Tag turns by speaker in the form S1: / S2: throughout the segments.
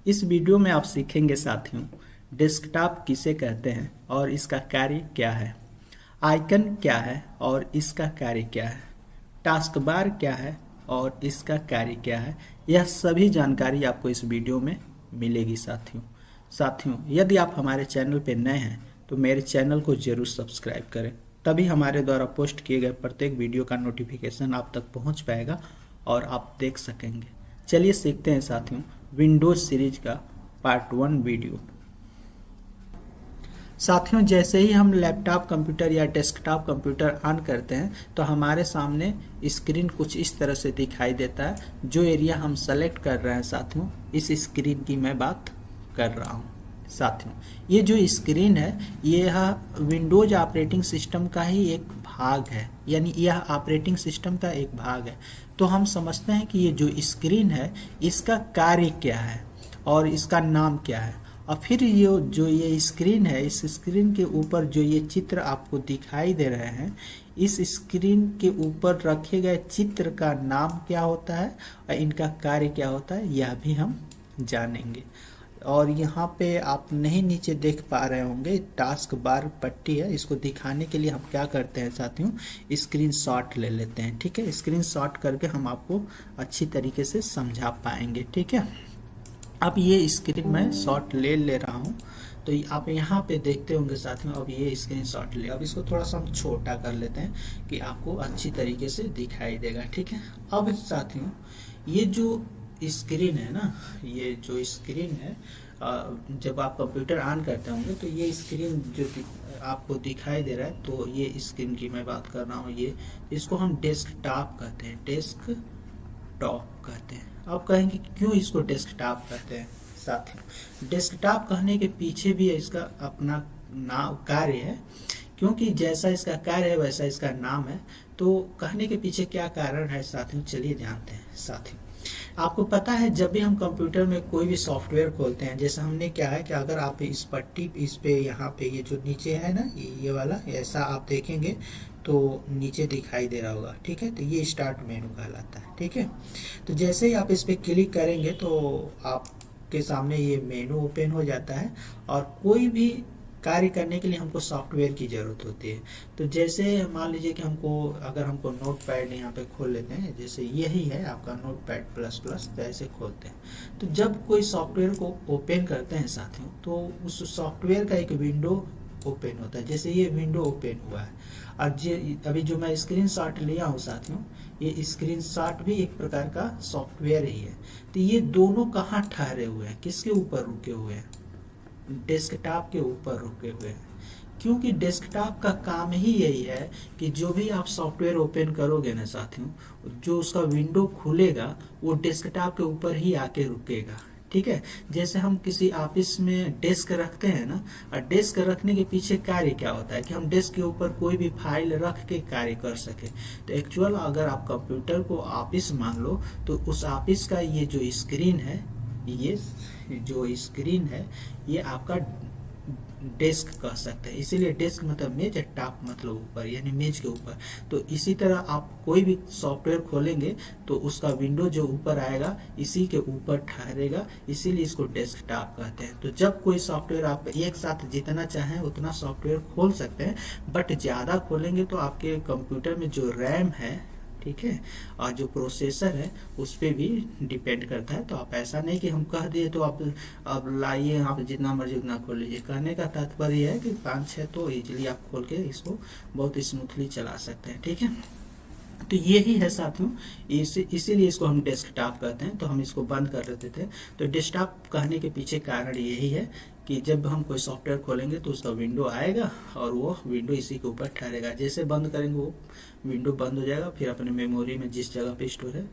S1: इस वीडियो में आप सीखेंगे साथियों, डेस्कटॉप किसे कहते हैं और इसका कार्य क्या है, आइकन क्या है और इसका कार्य क्या है, टास्क बार क्या है और इसका कार्य क्या है। यह सभी जानकारी आपको इस वीडियो में मिलेगी साथियों यदि आप हमारे चैनल पर नए हैं तो मेरे चैनल को जरूर सब्सक्राइब करें, तभी हमारे द्वारा पोस्ट किए गए प्रत्येक वीडियो का नोटिफिकेशन आप तक पहुंच पाएगा और आप देख सकेंगे। चलिए सीखते हैं साथियों विंडोज सीरीज का पार्ट 1 वीडियो। साथियों जैसे ही हम लैपटॉप कंप्यूटर या डेस्कटॉप कंप्यूटर ऑन करते हैं तो हमारे सामने स्क्रीन कुछ इस तरह से दिखाई देता है। जो एरिया हम सेलेक्ट कर रहे हैं साथियों, इस स्क्रीन की मैं बात कर रहा हूँ। साथियों ये जो स्क्रीन है यह विंडोज ऑपरेटिंग सिस्टम का ही एक भाग है, यानी यह ऑपरेटिंग सिस्टम का एक भाग है। तो हम समझते हैं कि ये जो स्क्रीन है इसका कार्य क्या है और इसका नाम क्या है। और फिर ये जो ये स्क्रीन है, इस स्क्रीन के ऊपर जो ये चित्र आपको दिखाई दे रहे हैं, इस स्क्रीन के ऊपर रखे गए चित्र का नाम क्या होता है और इनका कार्य क्या होता है, यह भी हम जानेंगे। और यहाँ पे आप नहीं नीचे देख पा रहे होंगे टास्क बार पट्टी है, इसको दिखाने के लिए हम क्या करते हैं साथियों, स्क्रीन शॉट ले लेते हैं। ठीक है, स्क्रीन शॉट करके हम आपको अच्छी तरीके से समझा पाएंगे। ठीक है, अब ये स्क्रीन मैं शॉट ले रहा हूँ, तो आप यहाँ पे देखते होंगे साथियों। अब ये स्क्रीन शॉट ले, अब इसको थोड़ा सा हम छोटा कर लेते हैं कि आपको अच्छी तरीके से दिखाई देगा। ठीक है, अब साथियों ये जो स्क्रीन है ना, ये जो स्क्रीन है जब आप कंप्यूटर ऑन करते होंगे तो ये स्क्रीन जो आपको दिखाई दे रहा है, तो ये स्क्रीन की मैं बात कर रहा हूँ। ये इसको हम डेस्कटॉप कहते हैं, डेस्कटॉप कहते हैं। आप कहेंगे क्यों इसको डेस्कटॉप कहते हैं साथियों? डेस्कटॉप कहने के पीछे भी इसका अपना नाम कार्य है, क्योंकि जैसा इसका कार्य है वैसा इसका नाम है। तो कहने के पीछे क्या कारण है साथियों, चलिए जानते हैं। साथियों आपको पता है जब भी हम कंप्यूटर में कोई भी सॉफ्टवेयर खोलते हैं, जैसे हमने क्या है कि अगर आप इस पट्टी इस पे यहाँ पे ये जो नीचे है ना, ये वाला ऐसा आप देखेंगे तो नीचे दिखाई दे रहा होगा। ठीक है, तो ये स्टार्ट मेनू कहलाता है। ठीक है, तो जैसे ही आप इस पे क्लिक करेंगे तो आपके सामने ये मेनू ओपन हो जाता है और कोई भी कार्य करने के लिए हमको सॉफ्टवेयर की ज़रूरत होती है। तो जैसे मान लीजिए कि अगर हमको नोटपैड यहाँ पे खोल लेते हैं, जैसे यही है आपका नोटपैड प्लस प्लस, तो ऐसे खोलते हैं। तो जब कोई सॉफ्टवेयर को ओपन करते हैं साथियों, तो उस सॉफ्टवेयर का एक विंडो ओपन होता है। जैसे ये विंडो ओपन हुआ है और अभी जो मैं स्क्रीन शॉट लिया हूँ साथियों, ये स्क्रीन शॉट भी एक प्रकार का सॉफ्टवेयर ही है। तो ये दोनों कहाँ ठहरे हुए हैं, किसके ऊपर रुके हुए हैं? डेस्कटॉप के ऊपर रुके हुए हैं, क्योंकि डेस्कटॉप का काम ही यही है कि जो भी आप सॉफ्टवेयर ओपन करोगे ना साथियों, जो उसका विंडो खुलेगा वो डेस्कटॉप के ऊपर ही आके रुकेगा। ठीक है, जैसे हम किसी ऑफिस में डेस्क रखते हैं ना, और डेस्क रखने के पीछे कार्य क्या होता है कि हम डेस्क के ऊपर कोई भी फाइल रख के कार्य कर सके। तो एक्चुअल अगर आप कंप्यूटर को ऑफिस मान लो, तो उस ऑफिस का ये जो स्क्रीन है, ये जो स्क्रीन है ये आपका डेस्क कह सकते हैं। इसीलिए डेस्क मतलब मेज, टॉप मतलब ऊपर, यानी मेज के ऊपर। तो इसी तरह आप कोई भी सॉफ्टवेयर खोलेंगे तो उसका विंडो जो ऊपर आएगा इसी के ऊपर ठहरेगा, इसीलिए इसको डेस्कटॉप कहते हैं। तो जब कोई सॉफ्टवेयर आप एक साथ जितना चाहें उतना सॉफ्टवेयर खोल सकते हैं, बट ज़्यादा खोलेंगे तो आपके कंप्यूटर में जो रैम है, ठीक है, और जो प्रोसेसर है उस पर भी डिपेंड करता है। तो आप ऐसा नहीं कि हम कह दिए तो आप अब लाइए, आप जितना मर्जी उतना खोल लीजिए। कहने का तात्पर्य है कि 5-6 तो इजीली आप खोल के इसको बहुत स्मूथली चला सकते हैं। ठीक है, तो यही है साथियों, इसीलिए इसको हम डेस्कटॉप कहते हैं। तो हम इसको बंद कर देते थे। तो डेस्कटॉप कहने के पीछे कारण यही है कि जब हम कोई सॉफ्टवेयर खोलेंगे तो उसका विंडो आएगा और वो विंडो इसी के ऊपर ठहरेगा। जैसे बंद करेंगे वो विंडो बंद हो जाएगा, फिर अपने मेमोरी में जिस जगह पे स्टोर है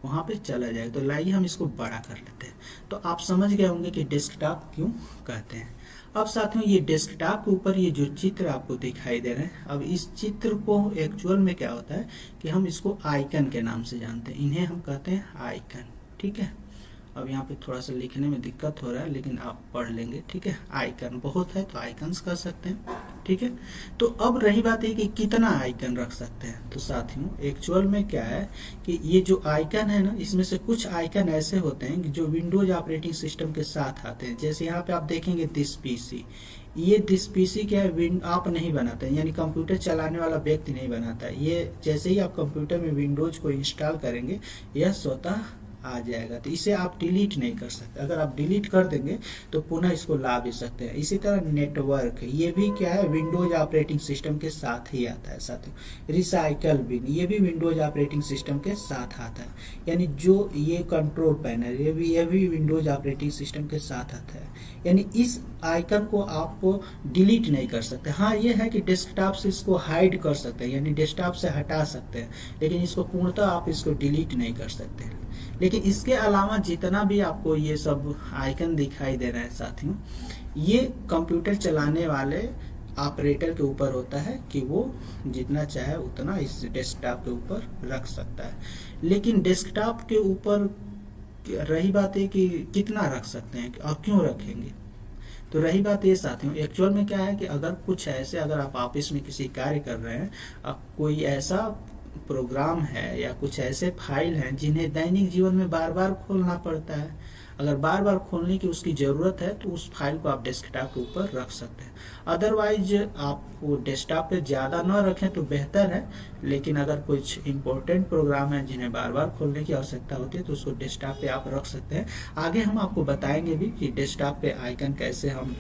S1: वहाँ पे चला जाएगा। तो लाइए हम इसको बड़ा कर लेते हैं। तो आप समझ गए होंगे कि डेस्कटॉप क्यों कहते हैं। अब साथियों ये डेस्कटॉप के ऊपर ये जो चित्र आपको दिखाई दे रहे हैं, अब इस चित्र को एक्चुअल में क्या होता है कि हम इसको आइकन के नाम से जानते हैं। इन्हें हम कहते हैं आइकन। ठीक है, अब यहाँ पे थोड़ा सा लिखने में दिक्कत हो रहा है, लेकिन आप पढ़ लेंगे। ठीक है, आइकन बहुत है तो आइकन्स कर सकते हैं। ठीक है। तो अब रही बात है कि कितना आइकन रख सकते हैं। तो साथियों एक्चुअल में क्या है कि ये जो आइकन है ना, इसमें से कुछ आइकन ऐसे होते हैं कि जो विंडोज ऑपरेटिंग सिस्टम के साथ आते हैं। जैसे यहाँ पे आप देखेंगे दिस पीसी, ये दिस पीसी क्या है, आप नहीं बनाते हैं, यानी कंप्यूटर चलाने वाला व्यक्ति नहीं बनाता है। ये जैसे ही आप कंप्यूटर में विंडोज को इंस्टॉल करेंगे यह स्वतः आ जाएगा। तो इसे आप डिलीट नहीं कर सकते। अगर आप डिलीट कर देंगे तो पुनः इसको ला भी सकते हैं। इसी तरह नेटवर्क, ये भी क्या है, विंडोज ऑपरेटिंग सिस्टम के साथ ही आता है साथियों। रिसाइकल बिन, ये भी विंडोज ऑपरेटिंग सिस्टम के साथ आता है। यानी जो ये कंट्रोल पैनल, ये भी विंडोज ऑपरेटिंग सिस्टम के साथ आता है। यानी इस आइकन को आप डिलीट नहीं कर सकते। हाँ ये है कि डेस्कटॉप से इसको हाइड कर सकते हैं, यानी डेस्कटॉप से हटा सकते हैं, लेकिन इसको पूर्णतः आप इसको डिलीट नहीं कर सकते। लेकिन इसके अलावा जितना भी आपको ये सब आइकन दिखाई दे रहे हैं साथियों, ये कंप्यूटर चलाने वाले ऑपरेटर के ऊपर होता है कि वो जितना चाहे उतना इस डेस्कटॉप के ऊपर रख सकता है। लेकिन डेस्कटॉप के ऊपर रही बात है कि कितना रख सकते हैं और क्यों रखेंगे। तो रही बात ये साथियों, एक्चुअल में क्या है कि अगर कुछ ऐसे, अगर आप ऑफिस में किसी कार्य कर रहे हैं, कोई ऐसा प्रोग्राम है या कुछ ऐसे फाइल हैं जिन्हें दैनिक जीवन में बार बार खोलना पड़ता है, अगर बार बार खोलने की उसकी ज़रूरत है तो उस फाइल को आप डेस्कटॉप के ऊपर रख सकते हैं। अदरवाइज आप वो डेस्कटॉप पे ज़्यादा न रखें तो बेहतर है। लेकिन अगर कुछ इम्पोर्टेंट प्रोग्राम है जिन्हें बार बार खोलने की आवश्यकता होती है तो उसको डेस्कटॉप पे आप रख सकते हैं। आगे हम आपको बताएंगे भी कि डेस्कटॉप पे आइकन कैसे हम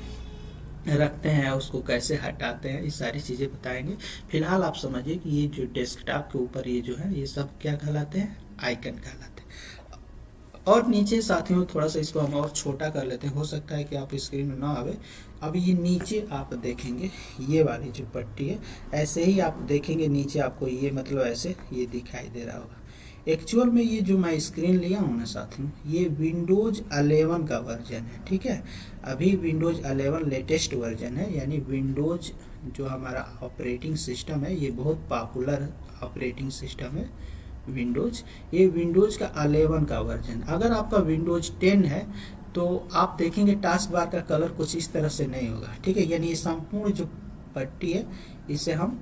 S1: रखते हैं, उसको कैसे हटाते हैं, ये सारी चीज़ें बताएंगे। फिलहाल आप समझिए कि ये जो डेस्कटॉप के ऊपर ये जो है, ये सब क्या कहलाते हैं, आइकन कहलाते हैं। और नीचे साथियों थोड़ा सा इसको हम और छोटा कर लेते हैं, हो सकता है कि आप स्क्रीन में ना आवे। अब ये नीचे आप देखेंगे ये वाली जो पट्टी है, ऐसे ही आप देखेंगे नीचे आपको ये मतलब ऐसे ये दिखाई दे रहा होगा। एक्चुअल में ये जो मैं स्क्रीन लिया हूँ ना साथियों, ये विंडोज 11 का वर्जन है, ठीक है। अभी विंडोज 11 लेटेस्ट वर्जन है, यानी विंडोज जो हमारा ऑपरेटिंग सिस्टम है ये बहुत पॉपुलर ऑपरेटिंग सिस्टम है विंडोज। ये विंडोज का 11 का वर्जन। अगर आपका विंडोज 10 है तो आप देखेंगे टास्क बार का कलर कुछ इस तरह से नहीं होगा, ठीक है। यानी ये संपूर्ण जो पट्टी है इसे हम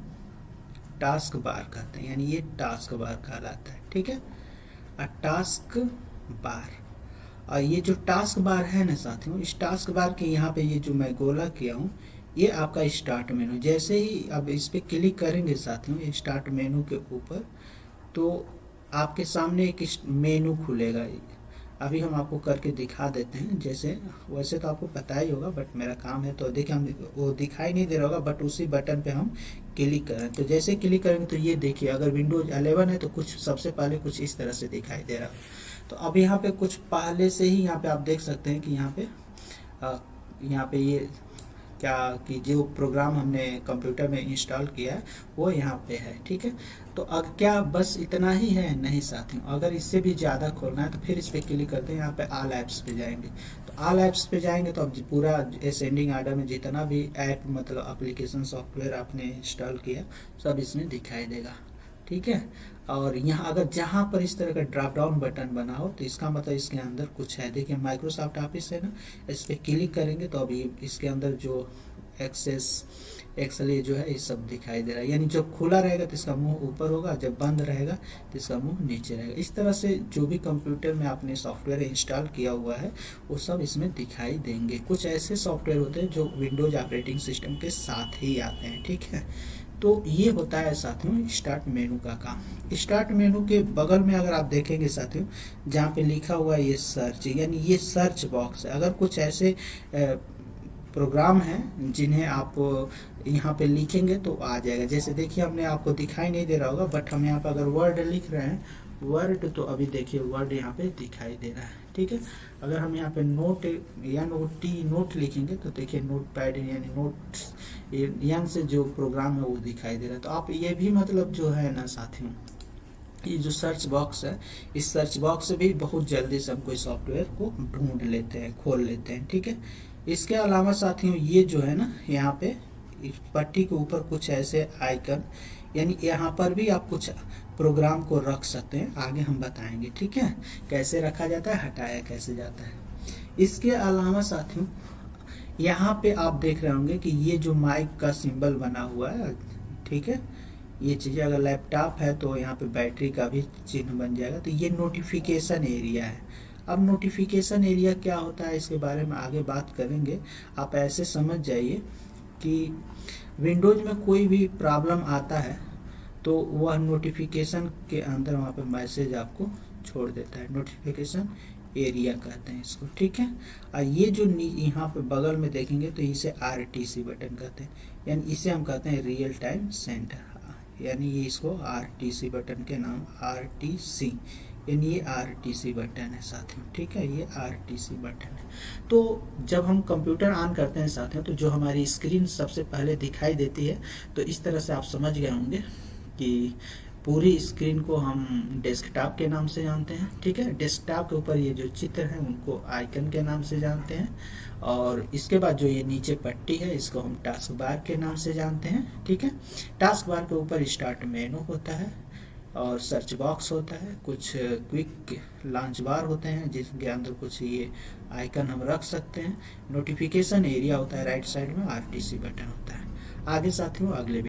S1: टास्क बार कहते हैं, यानी ये टास्क बार कहलाता है, ठीक है। टास्क बार, और ये जो टास्क बार है ना साथियों, इस टास्क बार के यहाँ पे ये जो मैं गोला किया हूँ ये आपका स्टार्ट मेनू। जैसे ही अब इस पे क्लिक करेंगे साथियों स्टार्ट मेनू के ऊपर, तो आपके सामने एक मेनू खुलेगा। अभी हम आपको करके दिखा देते हैं। जैसे वैसे तो आपको पता ही होगा, बट मेरा काम है तो देखिए, हम वो दिखाई नहीं दे रहा होगा, बट उसी बटन पे हम क्लिक करें तो जैसे क्लिक करेंगे तो ये देखिए, अगर विंडोज 11 है तो कुछ सबसे पहले कुछ इस तरह से दिखाई दे रहा है। तो अब यहाँ पे कुछ पहले से ही यहाँ पे आप देख सकते हैं कि यहाँ पे ये क्या कि जो प्रोग्राम हमने कंप्यूटर में इंस्टॉल किया है वो यहाँ पे है, ठीक है। तो अब क्या बस इतना ही है? नहीं साथियों, अगर इससे भी ज़्यादा खोलना है तो फिर इस पर क्लिक करते हैं, यहाँ पे ऑल ऐप्स पे जाएंगे। तो ऑल ऐप्स पे जाएंगे तो अब पूरा असेंडिंग आर्डर में जितना भी ऐप मतलब एप्लीकेशन सॉफ्टवेयर आपने इंस्टॉल किया सब इसमें दिखाई देगा, ठीक है। और यहाँ अगर जहाँ पर इस तरह का ड्रॉप डाउन बटन बना हो तो इसका मतलब इसके अंदर कुछ है। देखिए माइक्रोसॉफ्ट ऑफिस है ना, इस पर क्लिक करेंगे तो अभी इसके अंदर जो एक्सेल ये जो है ये सब दिखाई दे रहा है। यानी जब खुला रहेगा तो इसका मुंह ऊपर होगा, जब बंद रहेगा तो इसका मुंह नीचे रहेगा। इस तरह से जो भी कंप्यूटर में आपने सॉफ्टवेयर इंस्टॉल किया हुआ है वो सब इसमें दिखाई देंगे। कुछ ऐसे सॉफ्टवेयर होते हैं जो विंडोज ऑपरेटिंग सिस्टम के साथ ही आते हैं, ठीक है। तो ये होता है साथियों स्टार्ट मेनू का काम। स्टार्ट मेनू के बगल में अगर आप देखेंगे साथियों, जहाँ पे लिखा हुआ है ये सर्च, यानी ये सर्च बॉक्स है। अगर कुछ ऐसे प्रोग्राम हैं जिन्हें आप यहाँ पे लिखेंगे तो आ जाएगा। जैसे देखिए हमने आपको दिखाई नहीं दे रहा होगा, बट हम यहाँ पे अगर वर्ड लिख रहे हैं वर्ड, तो अभी देखिए वर्ड यहाँ पे दिखाई दे रहा है, ठीक है। अगर हम यहाँ पे नोट या नोट लिखेंगे तो देखिए नोट पैड यानी नोट्स यहाँ से जो प्रोग्राम है वो दिखाई दे रहा है। तो आप ये भी मतलब जो है ना साथियों, ये जो सर्च बॉक्स है, इस सर्च बॉक्स से भी बहुत जल्दी से हम कोई सॉफ्टवेयर को ढूंढ लेते हैं, खोल लेते हैं, ठीक है। इसके अलावा साथियों ये जो है ना, यहाँ पे इस पट्टी के ऊपर कुछ ऐसे आइकन, यानी यहाँ पर भी आप कुछ प्रोग्राम को रख सकते हैं। आगे हम बताएंगे, ठीक है, कैसे रखा जाता है, हटाया कैसे जाता है। इसके अलावा साथियों यहाँ पे आप देख रहे होंगे कि ये जो माइक का सिंबल बना हुआ है, ठीक है, ये चीज़ें अगर लैपटॉप है तो यहाँ पे बैटरी का भी चिन्ह बन जाएगा। तो ये नोटिफिकेशन एरिया है। अब नोटिफिकेशन एरिया क्या होता है इसके बारे में आगे बात करेंगे। आप ऐसे समझ जाइए कि विंडोज में कोई भी प्रॉब्लम आता है तो वह नोटिफिकेशन के अंदर वहाँ पे मैसेज आपको छोड़ देता है। नोटिफिकेशन एरिया कहते हैं इसको, ठीक है। और ये जो यहाँ पे बगल में देखेंगे तो इसे RTC बटन कहते हैं, यानी इसे हम कहते हैं रियल टाइम सेंटर, यानी ये इसको RTC बटन के नाम RTC, यानी ये RTC बटन है साथियों, ठीक है, ये RTC बटन है। तो जब हम कंप्यूटर ऑन करते हैं साथियों तो जो हमारी स्क्रीन सबसे पहले दिखाई देती है, तो इस तरह से आप समझ गए होंगे कि पूरी स्क्रीन को हम डेस्कटॉप के नाम से जानते हैं, ठीक है। डेस्कटॉप के ऊपर ये जो चित्र हैं उनको आइकन के नाम से जानते हैं, और इसके बाद जो ये नीचे पट्टी है इसको हम टास्क बार के नाम से जानते हैं, ठीक है। टास्क बार के ऊपर स्टार्ट मेनू होता है और सर्च बॉक्स होता है, कुछ क्विक लॉन्च बार होते हैं जिसके अंदर कुछ ये आइकन हम रख सकते हैं। नोटिफिकेशन एरिया होता है राइट साइड में, RTC बटन होता है। आगे साथियों अगले